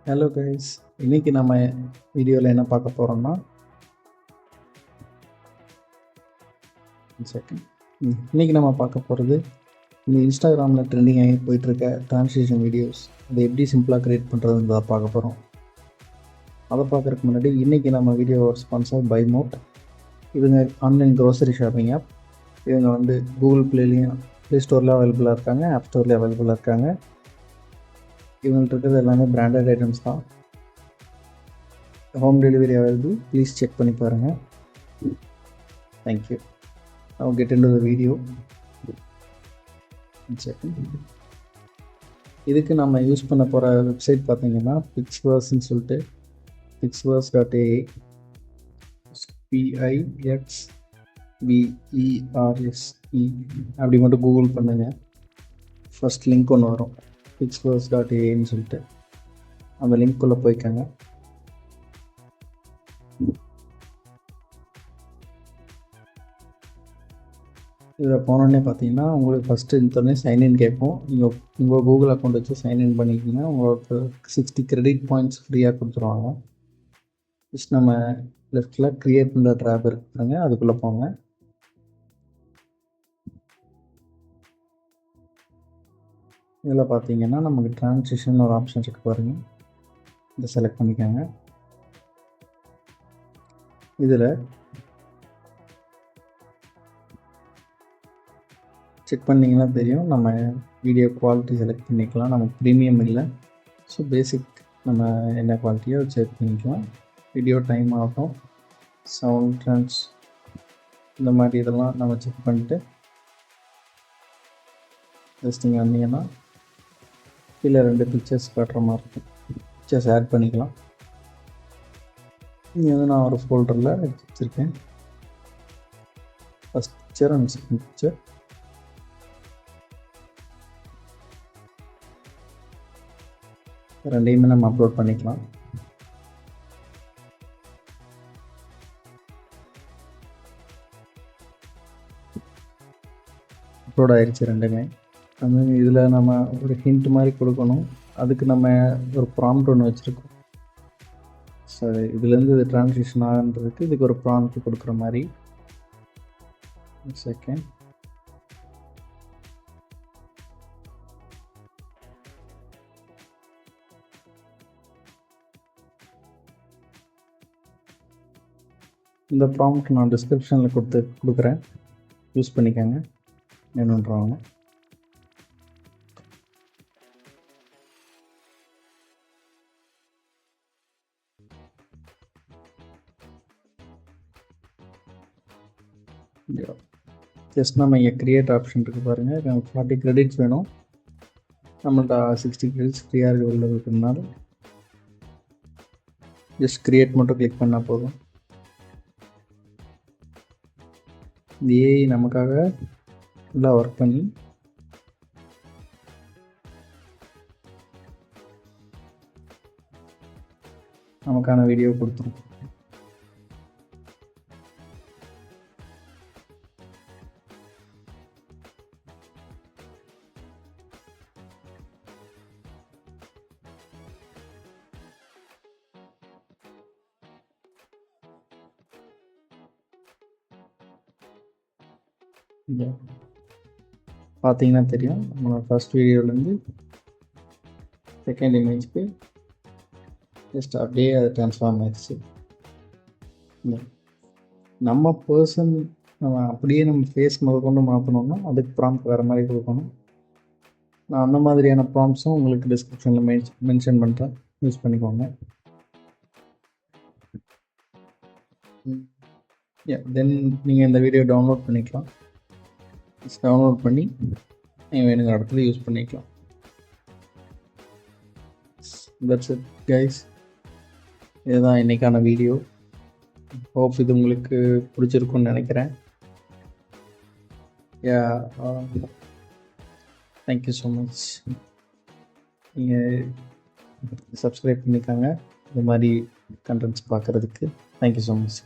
Hello guys, இன்னைக்கு நம்ம வீடியோவில் என்ன பார்க்க போகிறோம்னா இன்னைக்கு நம்ம பார்க்க போகிறது இந்த இன்ஸ்டாகிராமில் ட்ரெண்டிங் ஆகி போயிட்டுருக்க ட்ரான்ஸ்லேஷன் வீடியோஸ் அதை எப்படி சிம்பிளாக க்ரியேட் பண்ணுறதுன்றதை பார்க்க போகிறோம். அதை பார்க்குறதுக்கு முன்னாடி இன்றைக்கி நம்ம வீடியோ ஸ்பான்சர் பை மோட். இவங்க ஆன்லைன் க்ரோசரி ஷாப்பிங் ஆப். இவங்க வந்து கூகுள் ப்ளே ஸ்டோரில் அவைலபிளாக இருக்காங்க, ஆப் ஸ்டோர்லேயும் அவைலபிளாக இருக்காங்க. இவங்கள்ட்ட இருக்கிறது எல்லாமே பிராண்டட் ஐட்டம்ஸ் தான். Home delivery available. Please check பண்ணி பாருங்கள். Thank you. Now get into the video. இதுக்கு நம்ம யூஸ் பண்ண போகிற வெப்சைட் பார்த்தீங்கன்னா Pixverse சொல்லிட்டு pixverse.ai PIXVERSE அப்படி மட்டும் கூகுள் பண்ணுங்கள். ஃபர்ஸ்ட் லிங்க் ஒன்று வரும், pixverse.ai சொல்லிட்டு. அந்த லிங்க்குள்ளே போய்க்கோங்க. இதில் போனோடனே பார்த்தீங்கன்னா உங்களுக்கு ஃபஸ்ட்டு இன்டர்னே சைன்இன் கேட்கும். நீங்கள் உங்கள் கூகுள் அக்கௌண்ட் வச்சு சைன்இன் பண்ணிக்கிங்கன்னா உங்களுக்கு 60 கிரெடிட் பாயிண்ட்ஸ் ஃப்ரீயாக கொடுத்துருவாங்க. ஜஸ்ட் நம்ம லெஃப்டில் க்ரியேட் பண்ணுற ட்ராப் இருக்குங்க, அதுக்குள்ளே போங்க. இதில் பார்த்தீங்கன்னா நமக்கு ட்ரான்ஸ்லேஷன் ஒரு ஆப்ஷன் இருக்கு பாருங்கள், இதை செலக்ட் பண்ணிக்கோங்க. இதில் செக் பண்ணிங்கன்னா தெரியும், நம்ம வீடியோ குவாலிட்டி செலக்ட் பண்ணிக்கலாம். நமக்கு ப்ரீமியம் இல்லை, ஸோ பேசிக் நம்ம என்ன குவாலிட்டியோ செக் பண்ணிக்கலாம். வீடியோ டைம் ஆகும், சவுண்ட் ட்ரான்ஸ் இந்த மாதிரி இதெல்லாம் நம்ம செக் பண்ணிட்டு ஜஸ்ட் நீங்கள் வந்தீங்கன்னா கீழே 2 பிக்சர்ஸ் காட்டுற மாதிரி இருக்கும். பிக்சர்ஸ் ஆட் பண்ணிக்கலாம். இங்கே வந்து நான் ஒரு ஃபோல்டரில் எடுத்து வச்சுருக்கேன். First picture and second picture. ரெண்டையுமே நம்ம அப்லோட் பண்ணிக்கலாம். அப்லோட் ஆயிடுச்சு ரெண்டுமே. அந்த இதில் நம்ம ஒரு ஹிண்ட் மாதிரி கொடுக்கணும். அதுக்கு நம்ம ஒரு ப்ராம்ப்ட் ஒன்று வச்சுருக்கோம். ஸோ இதுலேருந்து இது ட்ரான்ஸ்லேஷன் ஆகுன்றதுக்கு இதுக்கு ஒரு ப்ராம்ப்ட் கொடுக்குற மாதிரி. செகண்ட் இந்த ப்ராம்ப்ட் நான் டிஸ்கிரிப்ஷனில் கொடுக்குறேன், யூஸ் பண்ணிக்கோங்க வேணுன்றவங்க. ஜஸ்ட் நம்ம இங்கே க்ரியேட் ஆப்ஷன் இருக்குது பாருங்கள். 40 கிரெடிட்ஸ் வேணும். நம்மள்ட்ட 60 கிரெடிட்ஸ் ஃப்ரீயாக இருக்கிறதுனால ஜஸ்ட் க்ரியேட் மட்டும் கிளிக் பண்ணால் போதும். இந்த ஏஐ நமக்காக நல்லா ஒர்க் பண்ணி நமக்கான வீடியோ கொடுத்துரும். பார்த்தீங்கன்னா தெரியும், நம்மளோட ஃபர்ஸ்ட் வீடியோலேருந்து செகண்ட் இமேஜ்க்கு ஜஸ்ட் அப்படியே அது ட்ரான்ஸ்ஃபார்ம் ஆயிடுச்சு. நம்ம பர்சன் நம்ம அப்படியே நம்ம ஃபேஸ் கொண்டு மாற்றணும்னா அதுக்கு ப்ராம்ப்ட் வேறு மாதிரி கொடுக்கணும். நான் அந்த மாதிரியான ப்ராம்ப்ட்ஸும் உங்களுக்கு டிஸ்கிரிப்ஷனில் மென்ஷன் பண்ணுறேன், யூஸ் பண்ணிக்கோங்க. தென் நீங்கள் இந்த வீடியோ டவுன்லோட் பண்ணிக்கலாம். டவுன்லோட் பண்ணி நீங்கள் வேணுங்கிற இடத்துல யூஸ் பண்ணிக்கலாம். தட்ஸ் இட் கைஸ், இதுதான் இன்றைக்கான வீடியோ. ஹோப் இது உங்களுக்கு பிடிச்சிருக்குன்னு நினைக்கிறேன். Thank you so much. நீங்கள் சப்ஸ்கிரைப் பண்ணிக்காங்க இந்த மாதிரி கண்டென்ட்ஸ் பார்க்குறதுக்கு. Thank you so much.